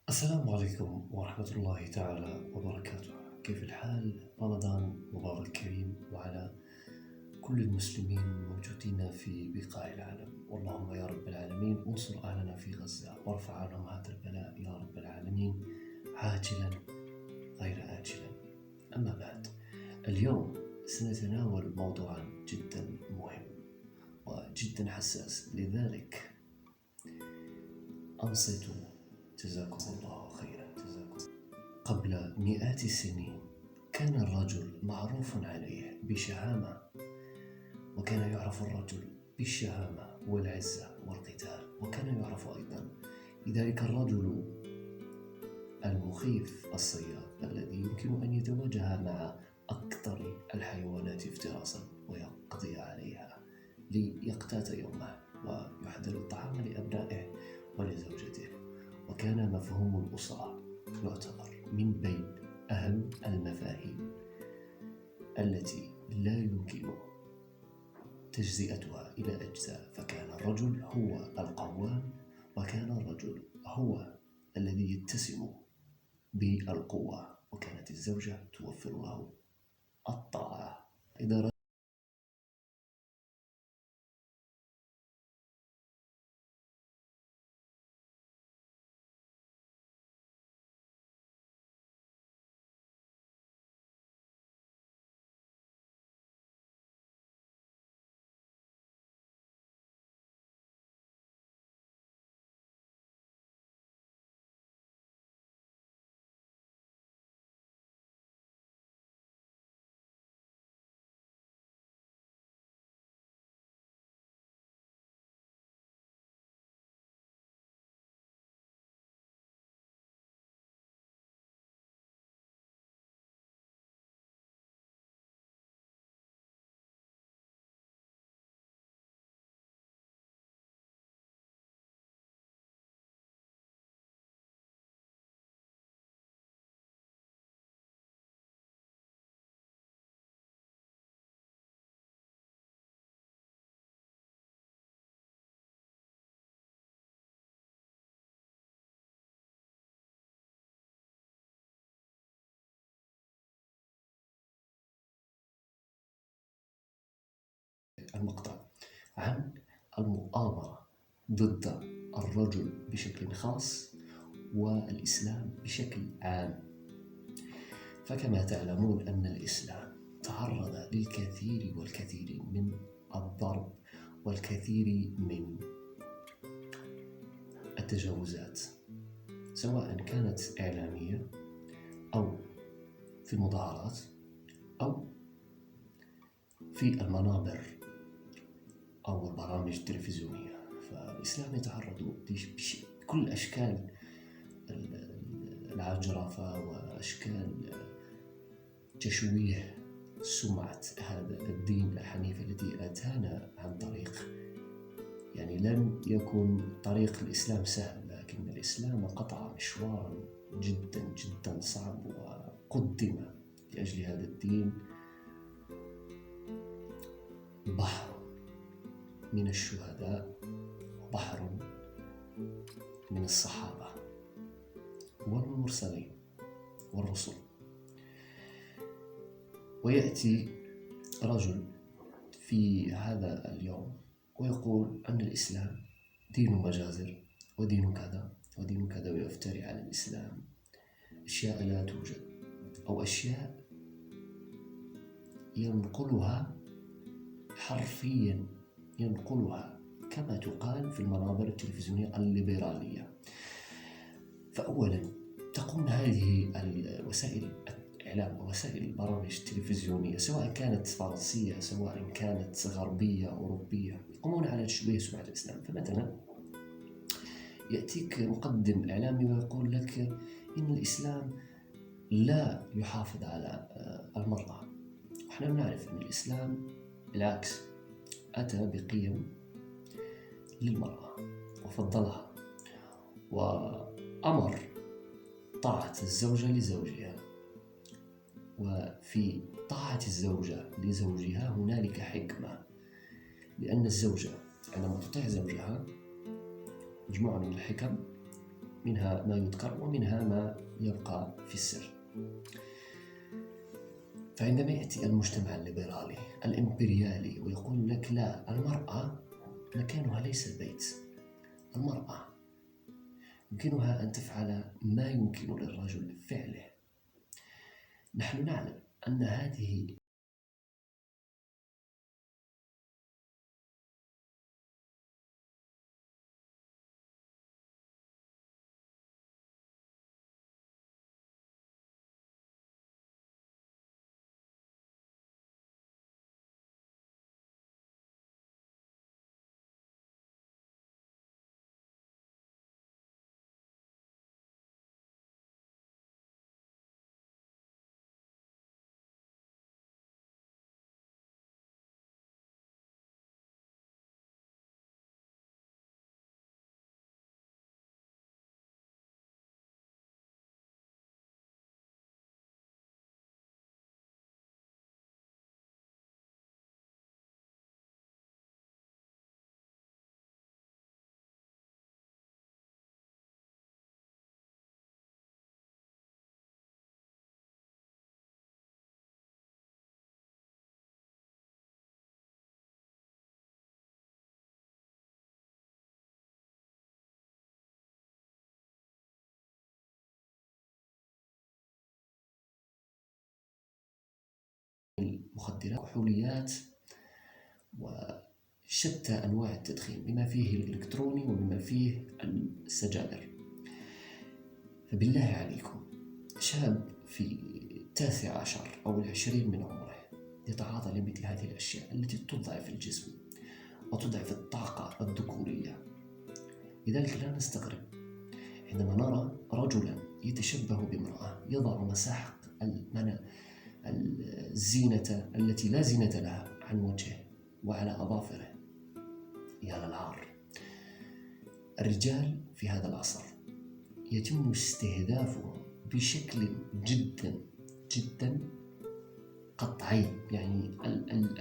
السلام عليكم ورحمة الله تعالى وبركاته. كيف الحال؟ رمضان مبارك كريم وعلى كل المسلمين الموجودين في بقاع العالم. اللهم يا رب العالمين انصر أهلنا في غزة وارفع عنهم هذا البلاء يا رب العالمين عاجلا غير آجلا. أما بعد، اليوم سنتناول موضوعا جدا مهم وجدا حساس، لذلك أنصتوا جزاكم الله خيرا. قبل مئات السنين كان الرجل معروف عليه بشهامة، وكان يعرف الرجل بالشهامة والعزة والقتال، وكان يعرف أيضا بذلك الرجل المخيف الصياد الذي يمكن أن يتواجه مع أكثر الحيوانات افتراسا ويقضي عليها ليقتات يومه ويحضر الطعام لأبنائه ولزوجته. وكان مفهوم الأسرة يعتبر من بين أهم المفاهيم التي لا يمكن تجزئتها إلى أجزاء، فكان الرجل هو القوام، وكان الرجل هو الذي يتسم بالقوة، وكانت الزوجة توفر له الطاعة. إذا المقطع عن المؤامرة ضد الرجل بشكل خاص والإسلام بشكل عام. فكما تعلمون أن الإسلام تعرض للكثير والكثير من الضرب والكثير من التجاوزات، سواء كانت إعلامية أو في المظاهرات أو في المنابر أو البرامج التلفزيونية. فالإسلام يتعرض بكل أشكال العجرفة وأشكال تشويه سمعة هذا الدين الحنيف الذي أتانا عن طريق، لم يكن طريق الإسلام سهل، لكن الإسلام قطع مشوارا جدا جدا صعب، وقدم لأجل هذا الدين بحر من الشهداء وبحر من الصحابة والمرسلين والرسل. ويأتي رجل في هذا اليوم ويقول أن الإسلام دين مجازر ودين كذا ودين كذا، ويفتري على الإسلام أشياء لا توجد، أو أشياء ينقلها حرفيا، ينقلها كما تقال في المنابر التلفزيونية الليبرالية. فأولا تقوم هذه الوسائل الإعلام ووسائل البرامج التلفزيونية، سواء كانت فرنسية سواء كانت غربية أوروبية، يقومون على تشويه سمعة الإسلام. فمثلا يأتيك مقدم إعلامي ويقول لك إن الإسلام لا يحافظ على المرأة، ونحن نعرف أن الإسلام بالعكس أتى بقيم للمرأة وفضلها، وأمر طاعة الزوجة لزوجها، وفي طاعة الزوجة لزوجها هنالك حكمة، لأن الزوجة عندما تطيع زوجها مجموعة من الحكم منها ما يذكر ومنها ما يبقى في السر. فعندما يأتي المجتمع الليبرالي الإمبريالي ويقول لك لا، المرأة مكانها ليس البيت، المرأة يمكنها أن تفعل ما يمكن للرجل فعله، نحن نعلم أن هذه المخدرات والكحوليات وشتى أنواع التدخين بما فيه الإلكتروني وبما فيه السجائر. فبالله عليكم، شاب في 19 أو 20 من عمره يتعاطى لمثل هذه الأشياء التي تضعف الجسم وتضعف الطاقة الذكورية. لذلك لا نستغرب عندما نرى رجلا يتشبه بامرأة يضع مساحق الزينة التي لا زينة لها عن وجهه وعلى أظافره. يا للعار! الرجال في هذا العصر يتم استهدافهم بشكل جدا جدا قطعي. يعني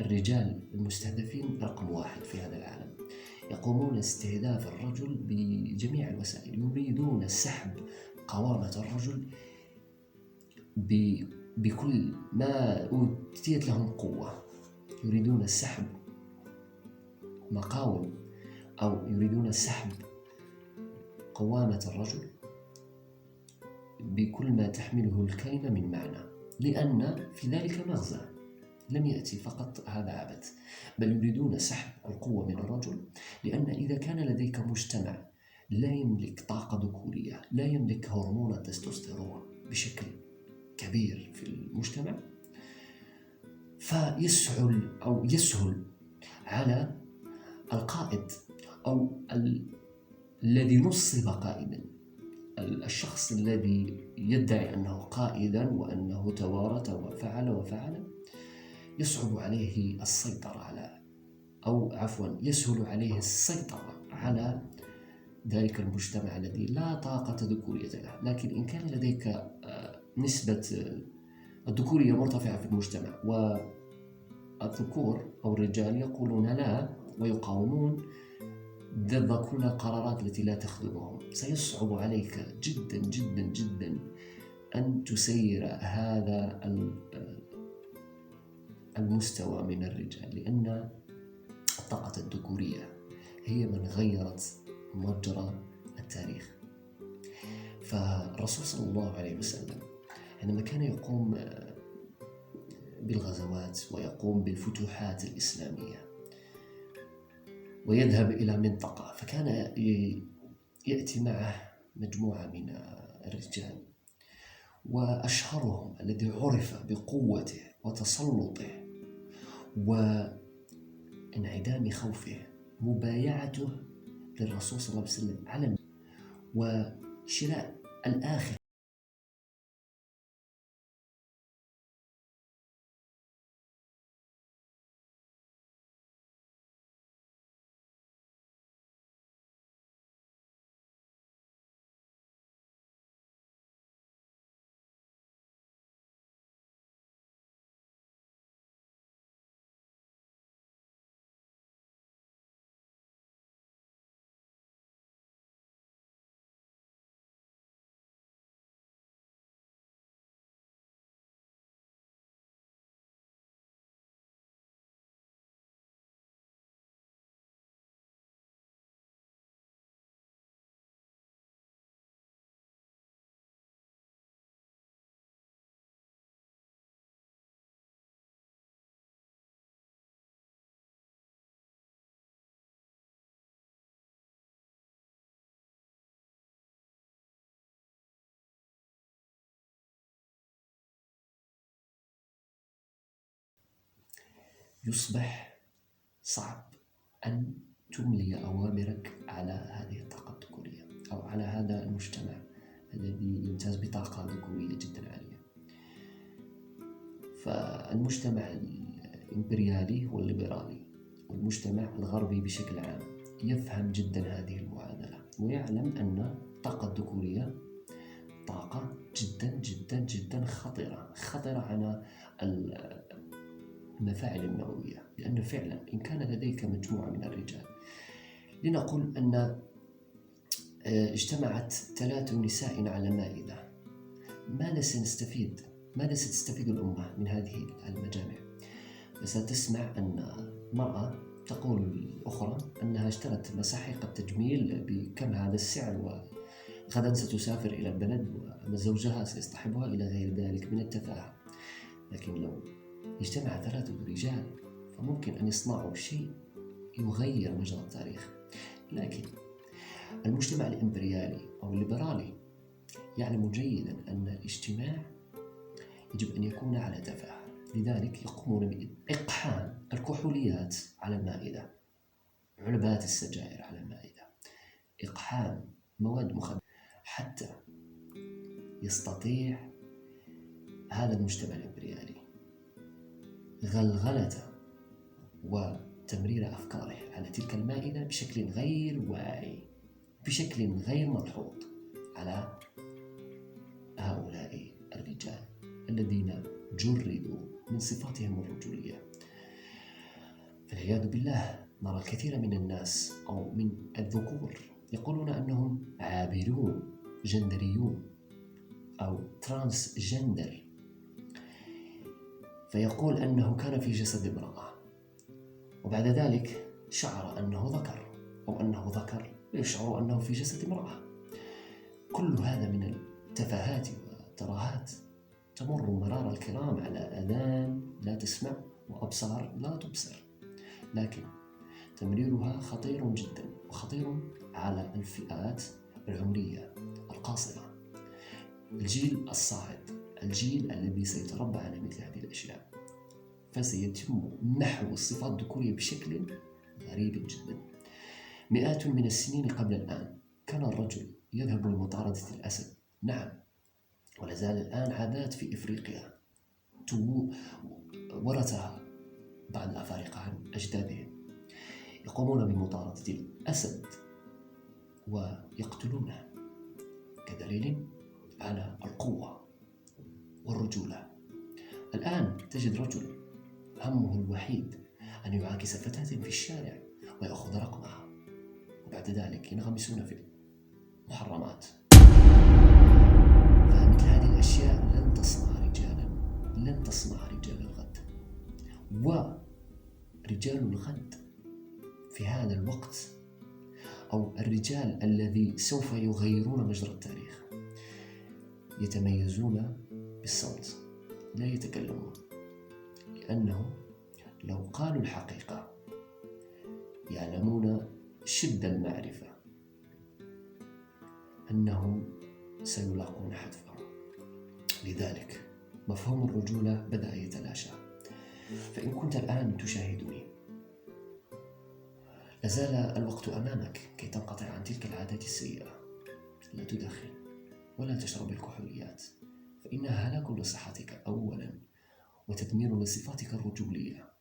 الرجال المستهدفين رقم 1 في هذا العالم، يقومون استهداف الرجل بجميع الوسائل، يريدون سحب قوامة الرجل بكل ما أوتيت لهم قوة، يريدون سحب مقاوم أو يريدون سحب قوامة الرجل بكل ما تحمله الكلمة من معنى، لأن في ذلك مغزى لم يأتي فقط هذا عبث، بل يريدون سحب القوة من الرجل. لأن إذا كان لديك مجتمع لا يملك طاقة ذكورية، لا يملك هرمون التستوستيرون بشكل كبير في المجتمع، يسهل على القائد أو الذي نصب قائدا، الشخص الذي يدعي أنه قائدا وأنه توارث وفعل يصعب عليه السيطرة يسهل عليه السيطرة على ذلك المجتمع الذي لا طاقة ذكورية له. لكن إن كان لديك نسبة الذكورية مرتفعة في المجتمع والذكور أو الرجال يقولون لا ويقاومون ضد كل القرارات التي لا تخدمهم، سيصعب عليك جدا جدا جدا أن تسير هذا المستوى من الرجال، لأن الطاقة الذكورية هي من غيرت مجرى التاريخ. فالرسول صلى الله عليه وسلم عندما كان يقوم بالغزوات ويقوم بالفتوحات الإسلامية ويذهب إلى منطقة، فكان يأتي معه مجموعة من الرجال، وأشهرهم الذي عرف بقوته وتسلطه وانعدام خوفه مبايعته للرسول صلى الله عليه وسلم على وشراء الآخر يصبح صعب أن تملي أوامرك على هذه الطاقة الذكورية أو على هذا المجتمع الذي يمتاز بطاقة ذكورية جدا عالية. فالمجتمع الإمبريالي والليبرالي والمجتمع الغربي بشكل عام يفهم جدا هذه المعادلة، ويعلم أن الطاقة الذكورية طاقة جدا جدا جدا خطرة على المفاعل النووية. لأن فعلا إن كان لديك مجموعة من الرجال، لنقل أن اجتمعت 3 نساء على مائدة، ماذا ستستفيد الأمة من هذه المجامع؟ فستسمع أن المرأة تقول الأخرى أنها اشترت مساحيق التجميل بكم هذا السعر، وغدا ستسافر إلى البلد وأن زوجها سيصطحبها إلى غير ذلك من التفاهة. لكن لو اجتمع 3 رجال فممكن أن يصنعوا شيء يغير مجرى التاريخ. لكن المجتمع الإمبريالي أو الليبرالي يعلم جيدا أن الاجتماع يجب أن يكون على تفاهة، لذلك يقومون بإقحام الكحوليات على المائدة، علبات السجائر على المائدة، إقحام مواد مخدرة، حتى يستطيع هذا المجتمع الإمبريالي غلغلة وتمرير أفكاره على تلك المائدة بشكل غير واعي، بشكل غير ملحوظ على هؤلاء الرجال الذين جردوا من صفاتهم الرجولية. فالعياذ بالله نرى الكثير من الناس أو من الذكور يقولون أنهم عابرون جندريون أو ترانس جندر، فيقول أنه كان في جسد امرأة وبعد ذلك شعر أنه ذكر، أو أنه ذكر ويشعر أنه في جسد امرأة. كل هذا من التفاهات والترهات تمر مرار الكرام على آذان لا تسمع وأبصار لا تبصر، لكن تمريرها خطير جدا وخطير على الفئات العمرية القاصرة، الجيل الصاعد، الجيل الذي سيتربى على مثل هذه الأشياء. فسيتم محو الصفات الذكورية بشكل غريب جدا. مئات من السنين قبل الآن كان الرجل يذهب لمطاردة الأسد، نعم، ولا زال الآن عادات في إفريقيا ورثها بعض الأفارقة عن أجدادهم، يقومون بمطاردة الأسد ويقتلونه كدليل على القوة والرجولة. الآن تجد رجل همه الوحيد أن يعاكس فتاة في الشارع ويأخذ رقمها، وبعد ذلك ينغمسون في المحرمات. فمثل هذه الأشياء لن تصنع رجال الغد، ورجال الغد في هذا الوقت أو الرجال الذي سوف يغيرون مجرى التاريخ يتميزون بالصمت، لا يتكلمون، لأنه لو قالوا الحقيقة يعلمون شدة المعرفة أنهم سيلاقون حتفهم. لذلك مفهوم الرجولة بدأ يتلاشى. فإن كنت الآن تشاهدني لازال الوقت أمامك كي تنقطع عن تلك العادات السيئة. لا تدخن ولا تشرب الكحوليات، فإنها هلاك لصحتك أولا وتدمير لصفاتك الرجولية،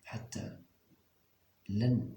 حتى لن